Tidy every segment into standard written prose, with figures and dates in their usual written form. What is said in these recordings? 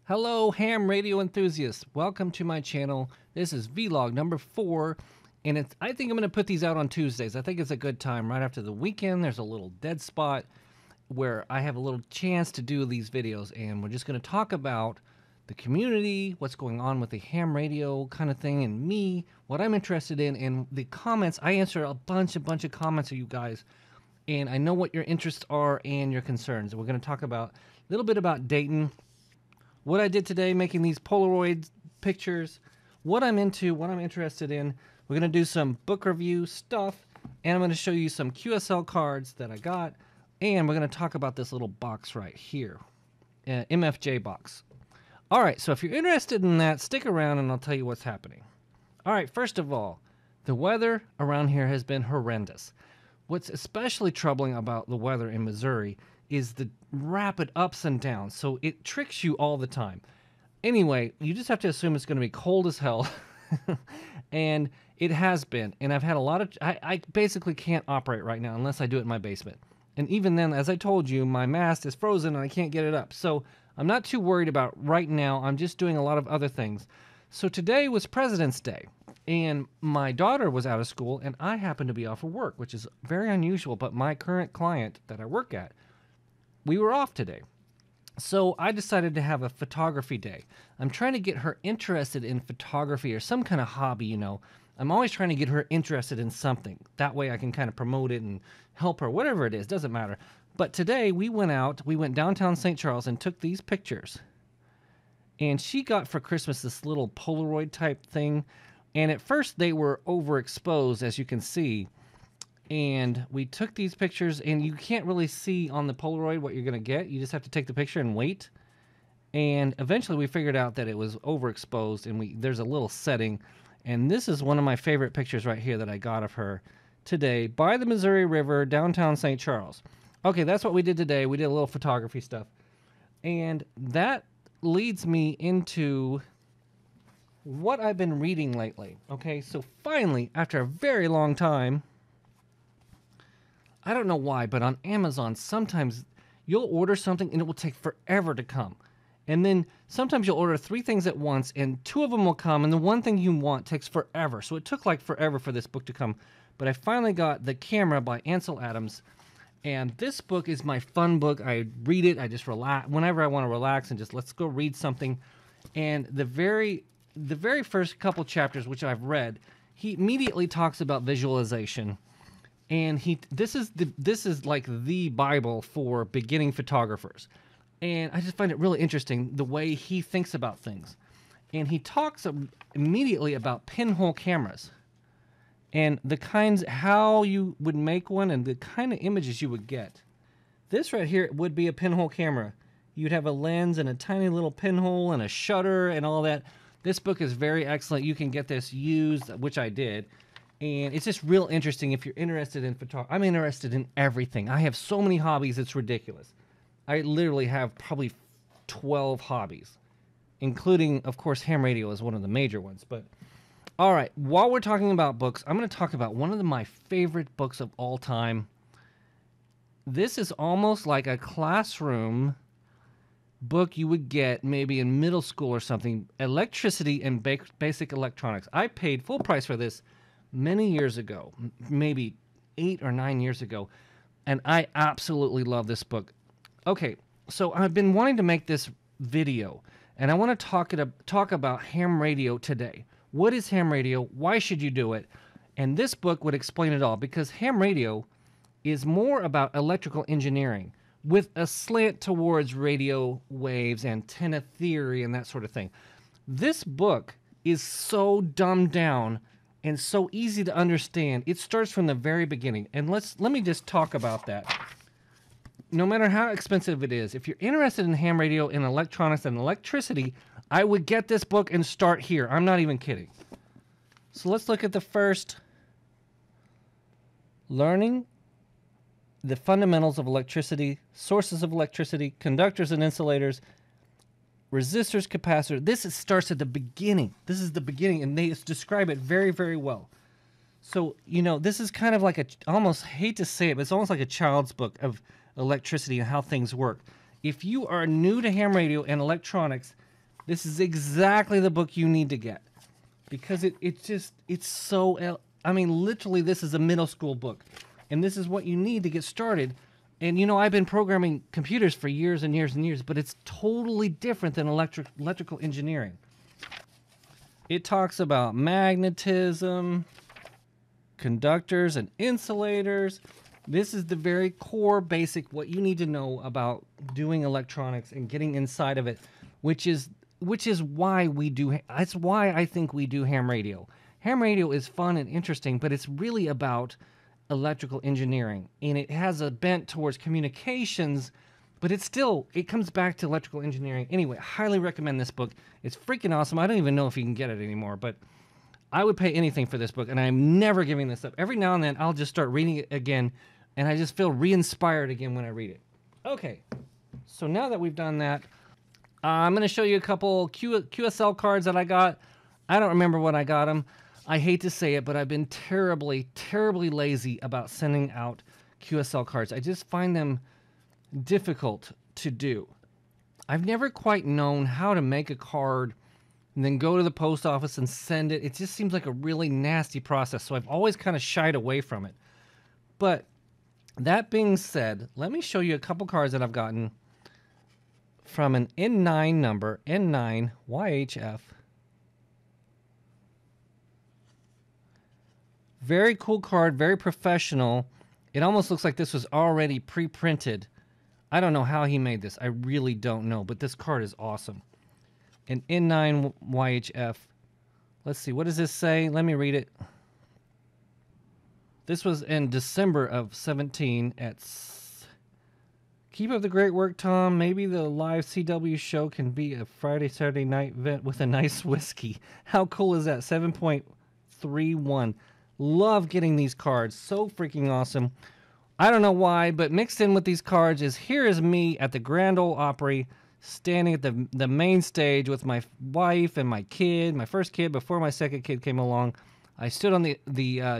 Hello, ham radio enthusiasts. Welcome to my channel. This is vlog number 4, and I think I'm going to put these out on Tuesdays. I think it's a good time. Right after the weekend, there's a little dead spot where I have a little chance to do these videos, and we're just going to talk about the community, what's going on with the ham radio kind of thing, and me, what I'm interested in, and the comments. I answer a bunch of comments of you guys, and I know what your interests are and your concerns. We're going to talk about a little bit about Dayton, what I did today, making these Polaroid pictures, what I'm into, what I'm interested in. We're going to do some book review stuff, and I'm going to show you some QSL cards that I got, and we're going to talk about this little box right here, MFJ box. All right, so if you're interested in that, stick around and I'll tell you what's happening. All right, first of all, the weather around here has been horrendous. What's especially troubling about the weather in Missouri is the rapid ups and downs, so it tricks you all the time. Anyway, you just have to assume it's going to be cold as hell, and it has been, and I've had a lot of, I basically can't operate right now unless I do it in my basement, and even then, as I told you, my mast is frozen and I can't get it up, so I'm not too worried about right now. I'm just doing a lot of other things. So today was President's Day, and my daughter was out of school, and I happened to be off of work, which is very unusual, but my current client that I work at, we were off today. So I decided to have a photography day. I'm trying to get her interested in photography or some kind of hobby, you know. I'm always trying to get her interested in something. That way I can kind of promote it and help her, whatever it is, doesn't matter. But today we went downtown St. Charles and took these pictures. And she got for Christmas this little Polaroid type thing. And at first they were overexposed, as you can see. And we took these pictures, and you can't really see on the Polaroid what you're going to get. You just have to take the picture and wait. And eventually we figured out that it was overexposed, and there's a little setting. And this is one of my favorite pictures right here that I got of her today by the Missouri River, downtown St. Charles. Okay, that's what we did today. We did a little photography stuff. And that leads me into what I've been reading lately. Okay, so finally, after a very long time, I don't know why, but on Amazon, sometimes you'll order something and it will take forever to come. And then sometimes you'll order 3 things at once and 2 of them will come, and the one thing you want takes forever. So it took like forever for this book to come. But I finally got The Camera by Ansel Adams. And this book is my fun book. I read it. I just relax whenever I want to relax and just let's go read something. And the very first couple chapters, which I've read, he immediately talks about visualization. And this is like the Bible for beginning photographers. And I just find it really interesting the way he thinks about things. And he talks immediately about pinhole cameras and the kinds, how you would make one and the kind of images you would get. This right here would be a pinhole camera. You'd have a lens and a tiny little pinhole and a shutter and all that. This book is very excellent. You can get this used, which I did. And it's just real interesting if you're interested in photography. I'm interested in everything. I have so many hobbies, it's ridiculous. I literally have probably 12 hobbies, including, of course, ham radio is one of the major ones. But all right, while we're talking about books, I'm going to talk about one of my favorite books of all time. This is almost like a classroom book you would get maybe in middle school or something. Electricity and Basic Electronics. I paid full price for this many years ago, maybe 8 or 9 years ago, and I absolutely love this book. Okay, so I've been wanting to make this video, and I want to talk about ham radio today. What is ham radio? Why should you do it? And this book would explain it all, because ham radio is more about electrical engineering with a slant towards radio waves, antenna theory, and that sort of thing. This book is so dumbed down and so easy to understand. It starts from the very beginning. And let me just talk about that. No matter how expensive it is, if you're interested in ham radio and electronics and electricity, I would get this book and start here. I'm not even kidding. So let's look at the first. Learning the fundamentals of electricity, sources of electricity, conductors and insulators, resistors, capacitors. This starts at the beginning. This is the beginning, and they describe it very, very well. So, you know, this is kind of like I almost hate to say it, but it's almost like a child's book of electricity and how things work. If you are new to ham radio and electronics, This is exactly the book you need to get because it's so, I mean, literally this is a middle school book and this is what you need to get started. And you know, I've been programming computers for years and years and years, but it's totally different than electrical engineering. It talks about magnetism, conductors and insulators. This is the very core basic what you need to know about doing electronics and getting inside of it, which is why we do, that's why I think we do ham radio. Ham radio is fun and interesting, but it's really about electrical engineering, and it has a bent towards communications, but it comes back to electrical engineering. Anyway, I highly recommend this book. It's freaking awesome. I don't even know if you can get it anymore, but I would pay anything for this book, and I'm never giving this up. Every now and then, I'll just start reading it again, and I just feel re-inspired again when I read it. Okay, so now that we've done that, I'm going to show you a couple QSL cards that I got. I don't remember when I got them. I hate to say it, but I've been terribly, terribly lazy about sending out QSL cards. I just find them difficult to do. I've never quite known how to make a card and then go to the post office and send it. It just seems like a really nasty process, so I've always kind of shied away from it. But that being said, let me show you a couple cards that I've gotten from an N9 number, N9 YHF. Very cool card, very professional. It almost looks like this was already pre-printed. I don't know how he made this. I really don't know, but this card is awesome. An N9 YHF. Let's see, what does this say? Let me read it. This was in December of 17 at... Keep up the great work, Tom. Maybe the live CW show can be a Friday, Saturday night event with a nice whiskey. How cool is that? 7.31. Love getting these cards. So freaking awesome. I don't know why, but mixed in with these cards is here is me at the Grand Ole Opry standing at the main stage with my wife and my kid, my first kid before my second kid came along. I stood on the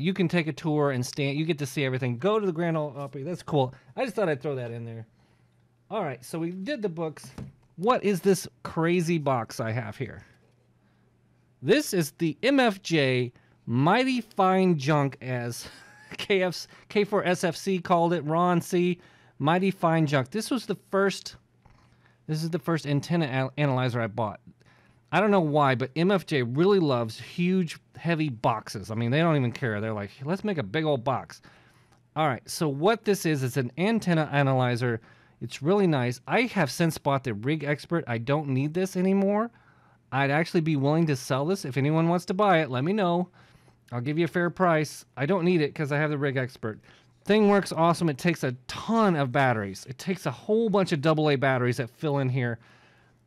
you can take a tour and stand. You get to see everything. Go to the Grand Ole Opry. That's cool. I just thought I'd throw that in there. All right, so we did the books. What is this crazy box I have here? This is the MFJ Mighty Fine Junk, as K4SFC called it. Ron C. Mighty Fine Junk. This is the first antenna analyzer I bought. I don't know why, but MFJ really loves huge, heavy boxes. I mean, they don't even care. They're like, let's make a big old box. All right, so what this is an antenna analyzer. It's really nice. I have since bought the Rig Expert. I don't need this anymore. I'd actually be willing to sell this. If anyone wants to buy it, let me know. I'll give you a fair price. I don't need it because I have the Rig Expert. Thing works awesome. It takes a ton of batteries. It takes a whole bunch of AA batteries that fill in here.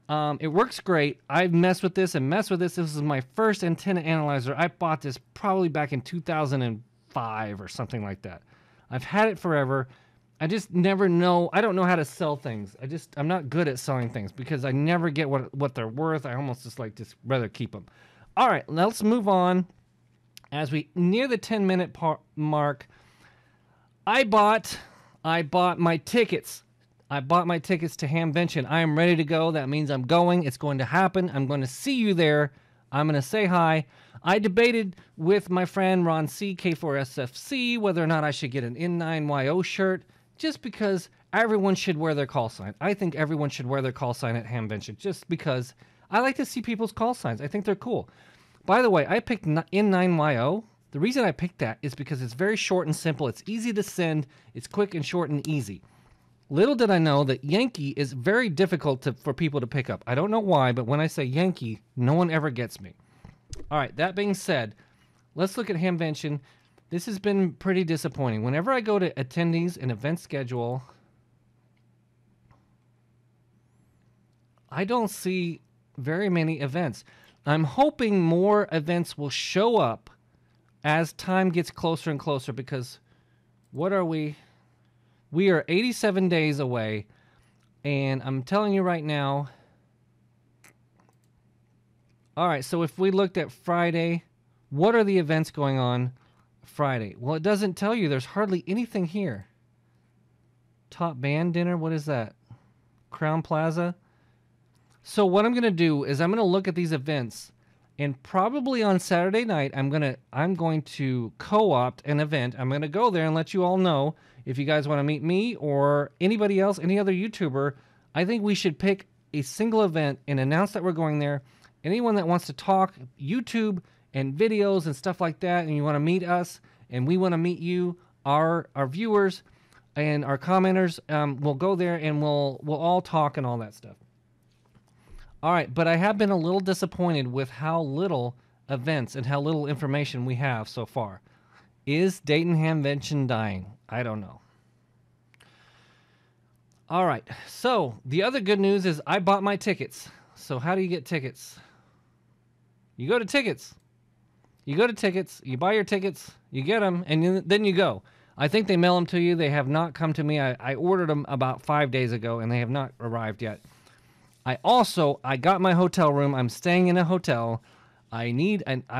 It works great. I've messed with this and messed with this. This is my first antenna analyzer. I bought this probably back in 2005 or something like that. I've had it forever. I just never know. I don't know how to sell things. I'm not good at selling things because I never get what they're worth. I almost just rather keep them. All right, let's move on. As we near the 10-minute mark, I bought my tickets. I bought my tickets to Hamvention. I am ready to go. That means I'm going. It's going to happen. I'm going to see you there. I'm going to say hi. I debated with my friend Ron C, K4SFC, whether or not I should get an N9YO shirt, just because everyone should wear their call sign. I think everyone should wear their call sign at Hamvention, just because I like to see people's call signs. I think they're cool. By the way, I picked N9YO. The reason I picked that is because it's very short and simple. It's easy to send. It's quick and short and easy. Little did I know that Yankee is very difficult for people to pick up. I don't know why, but when I say Yankee, no one ever gets me. All right, that being said, let's look at Hamvention. This has been pretty disappointing. Whenever I go to attendees and event schedule, I don't see very many events. I'm hoping more events will show up as time gets closer and closer, because what are we? We are 87 days away, and I'm telling you right now. All right, so if we looked at Friday, what are the events going on Friday? Well, it doesn't tell you. There's hardly anything here. Top band dinner, what is that? Crown Plaza. So what I'm going to do is I'm going to look at these events, and probably on Saturday night I'm going to co-opt an event. I'm going to go there and let you all know if you guys want to meet me or anybody else, any other YouTuber. I think we should pick a single event and announce that we're going there. Anyone that wants to talk YouTube and videos and stuff like that, and you want to meet us and we want to meet you, our viewers and our commenters, we'll go there and we'll all talk and all that stuff. All right, but I have been a little disappointed with how little events and how little information we have so far. Is Dayton Hamvention dying? I don't know. All right, so the other good news is I bought my tickets. So how do you get tickets? You go to tickets. You go to tickets, you buy your tickets, you get them, and then you go. I think they mail them to you. They have not come to me. I ordered them about 5 days ago, and they have not arrived yet. I got my hotel room. I'm staying in a hotel. I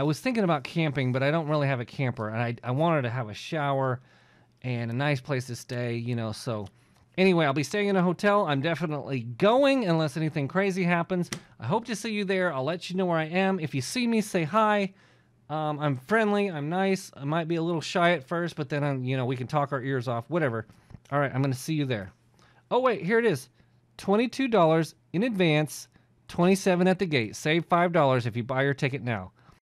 was thinking about camping, but I don't really have a camper, and I wanted to have a shower and a nice place to stay, you know, so anyway, I'll be staying in a hotel. I'm definitely going unless anything crazy happens. I hope to see you there. I'll let you know where I am. If you see me, say hi. I'm friendly. I'm nice. I might be a little shy at first, but then, we can talk our ears off, whatever. All right, I'm going to see you there. Oh, wait, here it is. $22 in advance, $27 at the gate. Save $5 if you buy your ticket now.